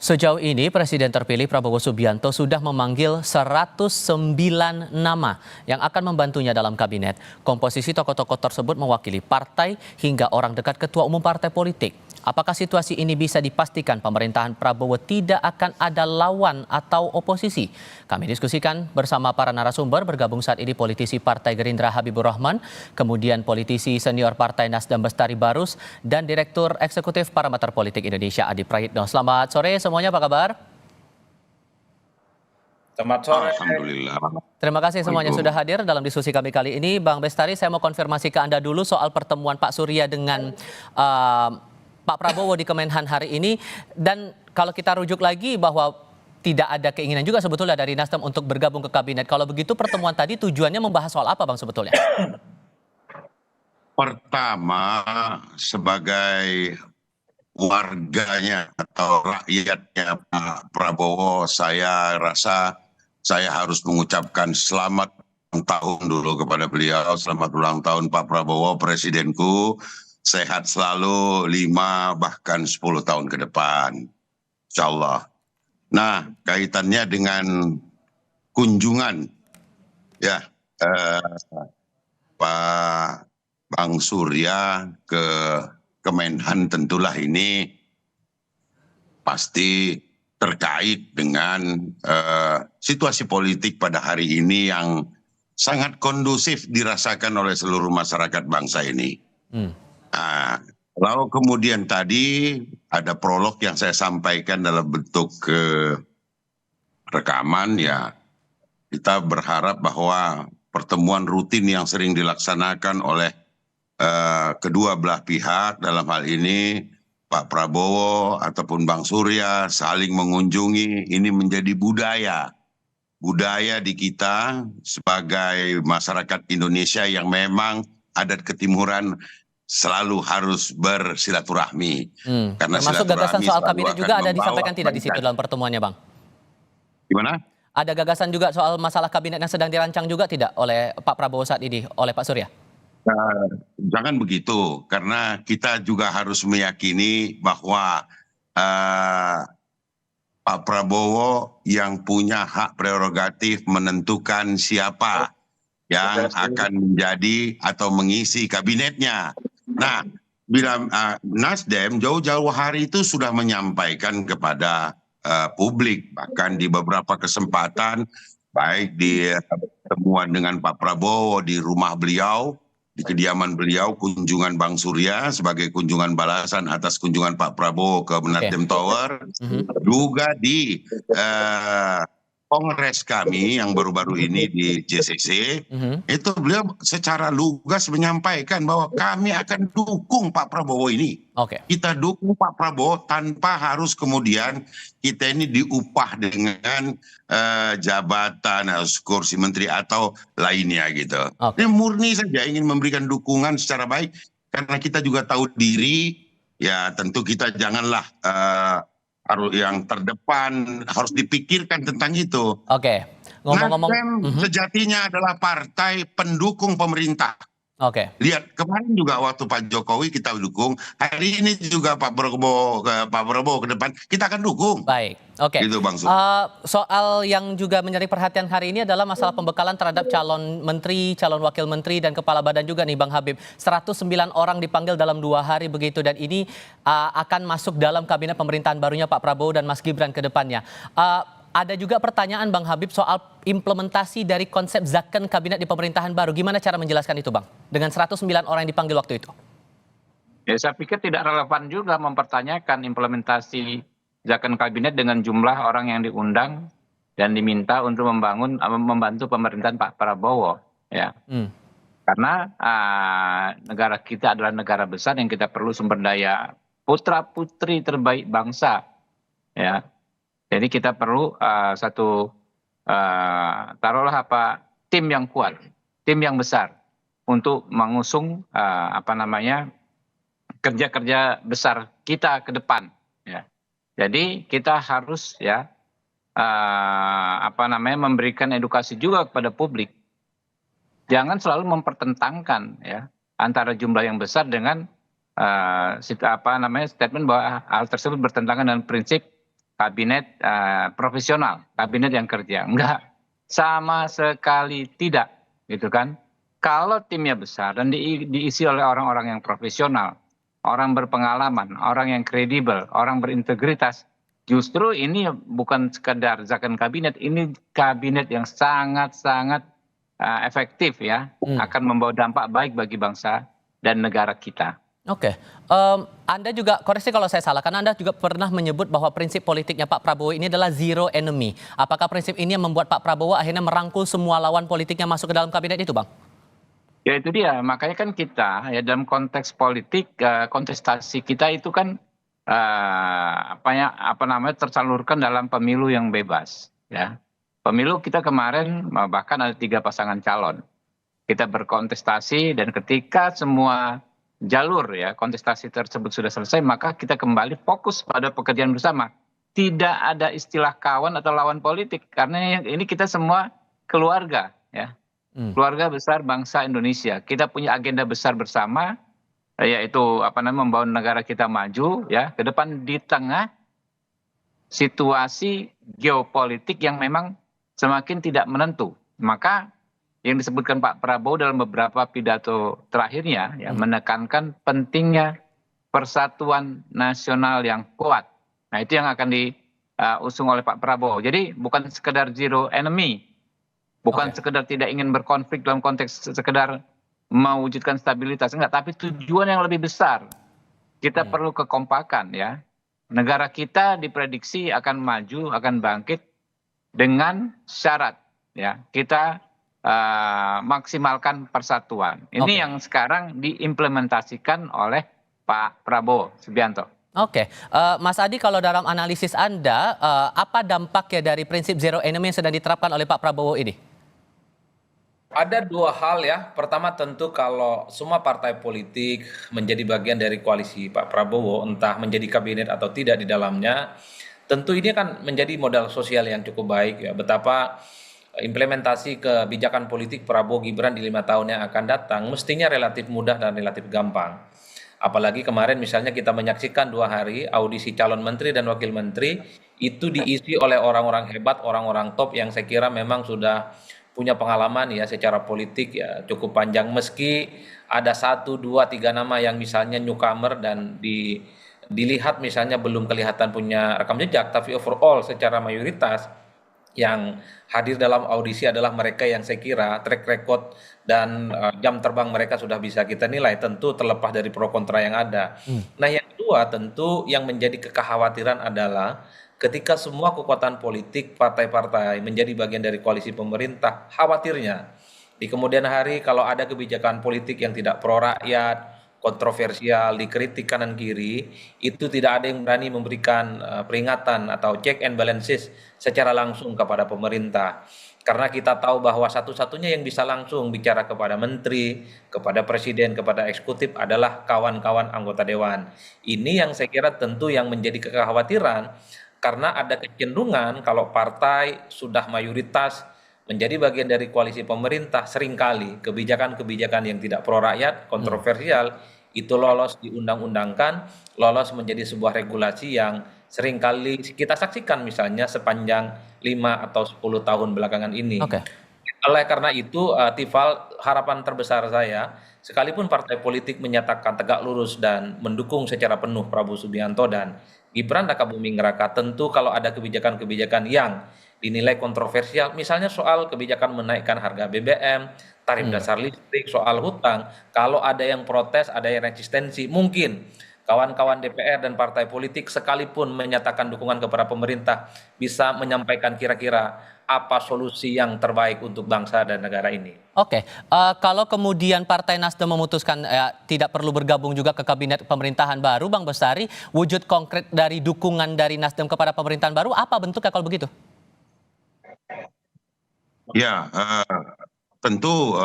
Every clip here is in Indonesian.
Sejauh ini Presiden terpilih Prabowo Subianto sudah memanggil 109 nama yang akan membantunya dalam kabinet. Komposisi tokoh-tokoh tersebut mewakili partai hingga orang dekat ketua umum partai politik. Apakah situasi ini bisa dipastikan pemerintahan Prabowo tidak akan ada lawan atau oposisi? Kami diskusikan bersama para narasumber. Bergabung saat ini politisi Partai Gerindra Habibur Rahman, kemudian politisi senior Partai Nasdem Bestari Barus, dan Direktur Eksekutif Parameter Politik Indonesia Adi Prayitno. Selamat sore semuanya, apa kabar? Selamat sore. Alhamdulillah. Terima kasih semuanya sudah hadir dalam diskusi kami kali ini. Bang Bestari, saya mau konfirmasi ke Anda dulu soal pertemuan Pak Surya dengan Pak Prabowo di Kemenhan hari ini. Dan kalau kita rujuk lagi bahwa tidak ada keinginan juga sebetulnya dari Nasdem untuk bergabung ke kabinet. Kalau begitu pertemuan tadi tujuannya membahas soal apa, Bang, sebetulnya? Pertama, sebagai warganya atau rakyatnya Pak Prabowo, saya rasa saya harus mengucapkan selamat ulang tahun dulu kepada beliau. Selamat ulang tahun Pak Prabowo, presidenku. Sehat selalu 5 bahkan 10 tahun ke depan, insya Allah. Nah, kaitannya dengan kunjungan ya Pak Bang Surya ke Kemenhan, tentulah ini pasti terkait dengan situasi politik pada hari ini yang sangat kondusif dirasakan oleh seluruh masyarakat bangsa ini. Nah, lalu kemudian tadi ada prolog yang saya sampaikan dalam bentuk rekaman, ya kita berharap bahwa pertemuan rutin yang sering dilaksanakan oleh kedua belah pihak, dalam hal ini Pak Prabowo ataupun Bang Surya, saling mengunjungi, ini menjadi budaya di kita sebagai masyarakat Indonesia yang memang adat ketimuran selalu harus bersilaturahmi. Karena termasuk gagasan soal kabinet juga ada disampaikan tidak di situ dalam pertemuannya, Bang? Gimana? Ada gagasan juga soal masalah kabinet yang sedang dirancang juga tidak oleh Pak Prabowo saat ini, oleh Pak Surya? Jangan begitu, karena kita juga harus meyakini bahwa Pak Prabowo yang punya hak prerogatif menentukan siapa yang akan menjadi atau mengisi kabinetnya. Nah, bila Nasdem jauh-jauh hari itu sudah menyampaikan kepada publik, bahkan di beberapa kesempatan, baik di pertemuan dengan Pak Prabowo di rumah beliau, di kediaman beliau, kunjungan Bang Surya sebagai kunjungan balasan atas kunjungan Pak Prabowo ke Nasdem Tower, juga di kongres kami yang baru-baru ini di JCC, itu beliau secara lugas menyampaikan bahwa kami akan dukung Pak Prabowo ini. Kita dukung Pak Prabowo tanpa harus kemudian kita ini diupah dengan jabatan, kursi menteri atau lainnya gitu. Ini murni saja ingin memberikan dukungan secara baik, karena kita juga tahu diri, ya tentu kita janganlah harus yang terdepan, harus dipikirkan tentang itu. Nasdem sejatinya adalah partai pendukung pemerintah. Lihat kemarin juga waktu Pak Jokowi kita dukung, hari ini juga Pak Prabowo ke depan kita akan dukung. Baik, gitu, Bang. Soal yang juga menjadi perhatian hari ini adalah masalah pembekalan terhadap calon menteri, calon wakil menteri, dan kepala badan juga nih, Bang Habib. 109 orang dipanggil dalam 2 hari begitu, dan ini akan masuk dalam kabinet pemerintahan barunya Pak Prabowo dan Mas Gibran ke depannya. Ada juga pertanyaan, Bang Habib, soal implementasi dari konsep zakon kabinet di pemerintahan baru. Gimana cara menjelaskan itu, Bang? Dengan 109 orang yang dipanggil waktu itu. Ya, saya pikir tidak relevan juga mempertanyakan implementasi zakon kabinet dengan jumlah orang yang diundang dan diminta untuk membantu pemerintahan Pak Prabowo. Ya. Karena negara kita adalah negara besar yang kita perlu sumber daya putra-putri terbaik bangsa. Ya. Jadi kita perlu taruhlah tim yang kuat, tim yang besar untuk mengusung kerja-kerja besar kita ke depan. Ya. Jadi kita harus memberikan edukasi juga kepada publik. Jangan selalu mempertentangkan antara jumlah yang besar dengan statement bahwa hal tersebut bertentangan dengan prinsip kabinet profesional, kabinet yang kerja. Enggak, sama sekali tidak, gitu kan. Kalau timnya besar dan diisi oleh orang-orang yang profesional, orang berpengalaman, orang yang kredibel, orang berintegritas, justru ini bukan sekedar zakon kabinet, ini kabinet yang sangat-sangat efektif ya, akan membawa dampak baik bagi bangsa dan negara kita. Oke, Anda juga, koreksi kalau saya salah, karena Anda juga pernah menyebut bahwa prinsip politiknya Pak Prabowo ini adalah zero enemy. Apakah prinsip ini yang membuat Pak Prabowo akhirnya merangkul semua lawan politiknya masuk ke dalam kabinet itu, Bang? Ya itu dia, makanya kan kita ya dalam konteks politik, kontestasi kita itu kan apa namanya tersalurkan dalam pemilu yang bebas ya. Pemilu kita kemarin bahkan ada 3 pasangan calon. Kita berkontestasi dan ketika semua jalur ya kontestasi tersebut sudah selesai, maka kita kembali fokus pada pekerjaan bersama. Tidak ada istilah kawan atau lawan politik karena ini kita semua keluarga ya. Keluarga besar bangsa Indonesia. Kita punya agenda besar bersama, yaitu membawa negara kita maju ya ke depan di tengah situasi geopolitik yang memang semakin tidak menentu. Maka yang disebutkan Pak Prabowo dalam beberapa pidato terakhirnya ya menekankan pentingnya persatuan nasional yang kuat. Nah, itu yang akan diusung oleh Pak Prabowo. Jadi bukan sekedar zero enemy. Bukan sekedar tidak ingin berkonflik dalam konteks sekedar mewujudkan stabilitas, enggak, tapi tujuan yang lebih besar. Kita perlu kekompakan ya. Negara kita diprediksi akan maju, akan bangkit dengan syarat ya. Kita maksimalkan persatuan. Ini yang sekarang diimplementasikan oleh Pak Prabowo Subianto. Oke, Mas Adi, kalau dalam analisis Anda, apa dampaknya dari prinsip zero enemy yang sedang diterapkan oleh Pak Prabowo ini? Ada 2 hal ya. Pertama tentu kalau semua partai politik menjadi bagian dari koalisi Pak Prabowo, entah menjadi kabinet atau tidak di dalamnya, tentu ini akan menjadi modal sosial yang cukup baik ya. Betapa implementasi kebijakan politik Prabowo Gibran di 5 tahun yang akan datang mestinya relatif mudah dan relatif gampang. Apalagi kemarin misalnya kita menyaksikan 2 hari audisi calon menteri dan wakil menteri itu diisi oleh orang-orang hebat, orang-orang top yang saya kira memang sudah punya pengalaman ya secara politik ya cukup panjang, meski ada 1, 2, 3 nama yang misalnya newcomer dan dilihat misalnya belum kelihatan punya rekam jejak, tapi overall secara mayoritas yang hadir dalam audisi adalah mereka yang saya kira track record dan jam terbang mereka sudah bisa kita nilai, tentu terlepas dari pro kontra yang ada. Nah, yang kedua tentu yang menjadi kekhawatiran adalah ketika semua kekuatan politik partai-partai menjadi bagian dari koalisi pemerintah, khawatirnya di kemudian hari kalau ada kebijakan politik yang tidak pro rakyat, kontroversial, dikritik kanan kiri, itu tidak ada yang berani memberikan peringatan atau check and balances secara langsung kepada pemerintah. Karena kita tahu bahwa satu-satunya yang bisa langsung bicara kepada menteri, kepada presiden, kepada eksekutif adalah kawan-kawan anggota dewan. Ini yang saya kira tentu yang menjadi kekhawatiran, karena ada kecenderungan kalau partai sudah mayoritas menjadi bagian dari koalisi pemerintah, seringkali kebijakan-kebijakan yang tidak pro rakyat, kontroversial, itu lolos diundang-undangkan, lolos menjadi sebuah regulasi yang seringkali kita saksikan misalnya sepanjang 5 atau 10 tahun belakangan ini. Oleh karena itu, Tifal, harapan terbesar saya, sekalipun partai politik menyatakan tegak lurus dan mendukung secara penuh Prabowo Subianto dan Gibran Rakabuming Raka, tentu kalau ada kebijakan-kebijakan yang dinilai kontroversial, misalnya soal kebijakan menaikkan harga BBM, tarif dasar listrik, soal hutang, kalau ada yang protes, ada yang resistensi, mungkin kawan-kawan DPR dan partai politik sekalipun menyatakan dukungan kepada pemerintah bisa menyampaikan kira-kira apa solusi yang terbaik untuk bangsa dan negara ini. Kalau kemudian Partai Nasdem memutuskan tidak perlu bergabung juga ke kabinet pemerintahan baru, Bang Bestari, wujud konkret dari dukungan dari Nasdem kepada pemerintahan baru apa bentuknya kalau begitu? Ya, tentu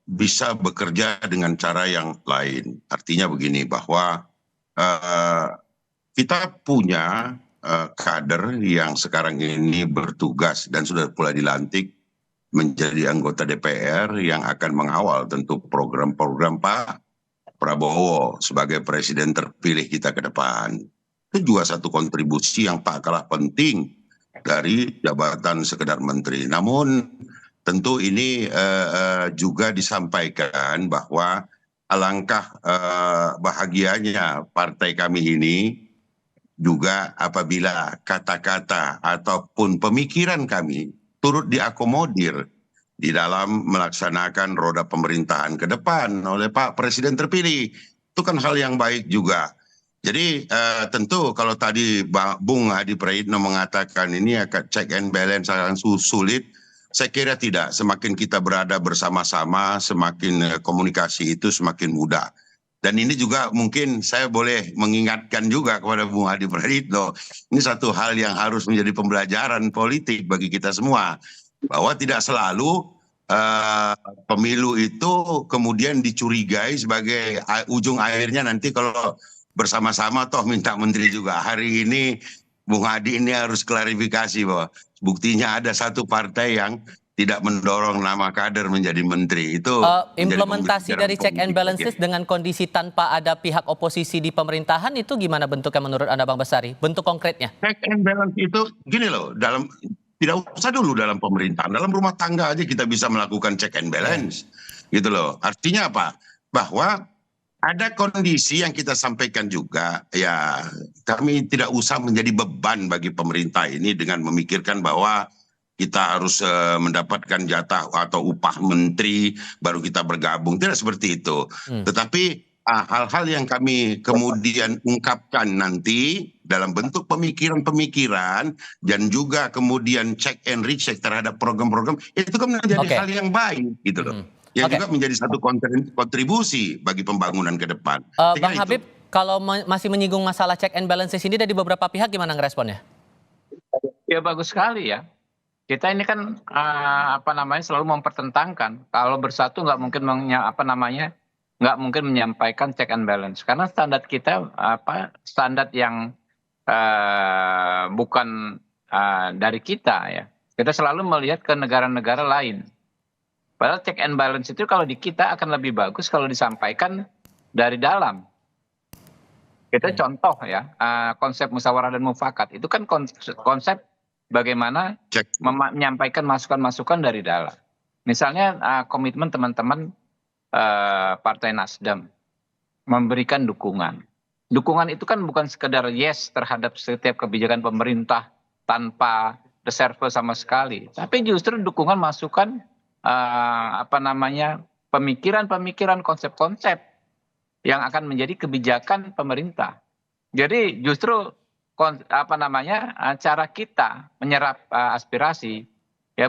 bisa bekerja dengan cara yang lain. Artinya begini, bahwa kita punya kader yang sekarang ini bertugas dan sudah pula dilantik menjadi anggota DPR yang akan mengawal tentu program-program Pak Prabowo sebagai presiden terpilih kita ke depan. Itu juga satu kontribusi yang tak kalah penting dari jabatan sekedar menteri. Namun tentu ini juga disampaikan bahwa alangkah bahagianya partai kami ini juga apabila kata-kata ataupun pemikiran kami turut diakomodir di dalam melaksanakan roda pemerintahan ke depan oleh Pak Presiden terpilih. Itu kan hal yang baik juga. Jadi tentu kalau tadi Bung Hadi Praitno mengatakan ini akan check and balance akan sulit, saya kira tidak. Semakin kita berada bersama-sama, semakin komunikasi itu semakin mudah. Dan ini juga mungkin saya boleh mengingatkan juga kepada Bung Hadi Praitno, ini satu hal yang harus menjadi pembelajaran politik bagi kita semua, bahwa tidak selalu pemilu itu kemudian dicurigai sebagai ujung akhirnya nanti kalau bersama-sama toh minta menteri juga. Hari ini Bung Hadi ini harus klarifikasi bahwa buktinya ada satu partai yang tidak mendorong nama kader menjadi menteri. Itu implementasi dari check and balances dengan kondisi tanpa ada pihak oposisi di pemerintahan itu gimana bentuknya menurut Anda Bang Bestari? Bentuk konkretnya? Check and balance itu gini loh, tidak usah dulu dalam pemerintahan, dalam rumah tangga aja kita bisa melakukan check and balance. Gitu loh. Artinya apa? Bahwa ada kondisi yang kita sampaikan juga, ya kami tidak usah menjadi beban bagi pemerintah ini dengan memikirkan bahwa kita harus mendapatkan jatah atau upah menteri baru kita bergabung. Tidak seperti itu. Tetapi hal-hal yang kami kemudian ungkapkan nanti dalam bentuk pemikiran-pemikiran dan juga kemudian check and recheck terhadap program-program, itu kan menjadi hal yang baik gitu loh. Yang juga menjadi satu kontribusi bagi pembangunan ke depan. Bang Habib, kalau masih menyinggung masalah check and balances ini dari beberapa pihak gimana ngeresponnya? Ya bagus sekali ya. Kita ini kan selalu mempertentangkan kalau bersatu nggak mungkin nggak mungkin menyampaikan check and balance karena standar kita standar yang bukan dari kita ya. Kita selalu melihat ke negara-negara lain. Padahal check and balance itu kalau di kita akan lebih bagus kalau disampaikan dari dalam. Kita contoh ya, konsep musyawarah dan mufakat itu kan konsep bagaimana menyampaikan masukan-masukan dari dalam. Misalnya komitmen teman-teman Partai Nasdem memberikan dukungan. Dukungan itu kan bukan sekedar yes terhadap setiap kebijakan pemerintah tanpa reserve sama sekali, tapi justru dukungan masukan pemikiran-pemikiran, konsep-konsep yang akan menjadi kebijakan pemerintah. Jadi justru cara kita menyerap aspirasi ya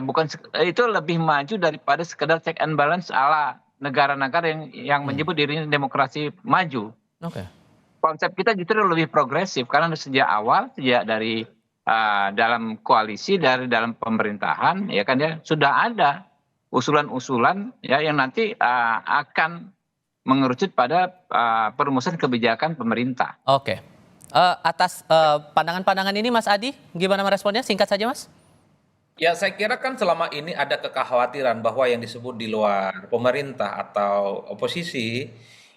itu lebih maju daripada sekedar check and balance ala negara-negara yang menyebut dirinya demokrasi maju. Konsep kita justru lebih progresif karena sejak dari dalam koalisi, dari dalam pemerintahan ya kan ya sudah ada usulan-usulan ya yang nanti akan mengerucut pada perumusan kebijakan pemerintah. Atas pandangan-pandangan ini Mas Adi, gimana meresponnya? Singkat saja Mas. Ya saya kira kan selama ini ada kekhawatiran bahwa yang disebut di luar pemerintah atau oposisi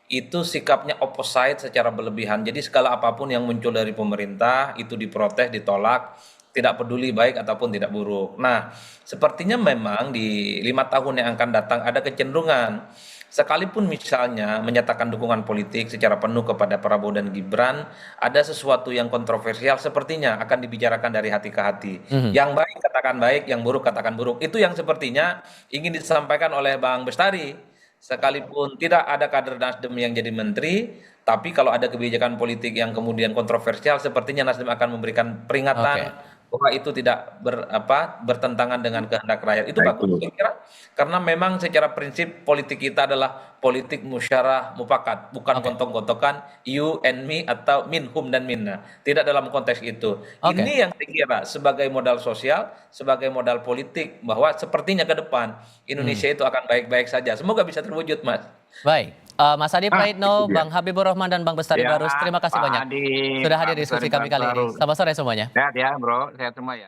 itu sikapnya opposite secara berlebihan. Jadi segala apapun yang muncul dari pemerintah itu diprotes, ditolak, tidak peduli baik ataupun tidak buruk. Nah, sepertinya memang di 5 tahun yang akan datang ada kecenderungan sekalipun misalnya menyatakan dukungan politik secara penuh kepada Prabowo dan Gibran, ada sesuatu yang kontroversial sepertinya akan dibicarakan dari hati ke hati. Yang baik katakan baik, yang buruk katakan buruk. Itu yang sepertinya ingin disampaikan oleh Bang Bestari. Sekalipun tidak ada kader Nasdem yang jadi menteri, tapi kalau ada kebijakan politik yang kemudian kontroversial, sepertinya Nasdem akan memberikan peringatan bahwa itu tidak bertentangan dengan kehendak rakyat. Itu bagus saya kira, karena memang secara prinsip politik kita adalah politik musyarah mufakat, bukan gontok-gontokan you and me atau minhum dan minna. Tidak dalam konteks itu. Ini yang saya kira sebagai modal sosial, sebagai modal politik bahwa sepertinya ke depan Indonesia itu akan baik-baik saja. Semoga bisa terwujud, Mas. Baik. Mas Adi Praitno, Bang Habibur Rahman, dan Bang Bestari Barus, terima kasih banyak sudah hadir di diskusi kami kali ini. Selamat sore semuanya. Sehat ya bro, sehat semua ya.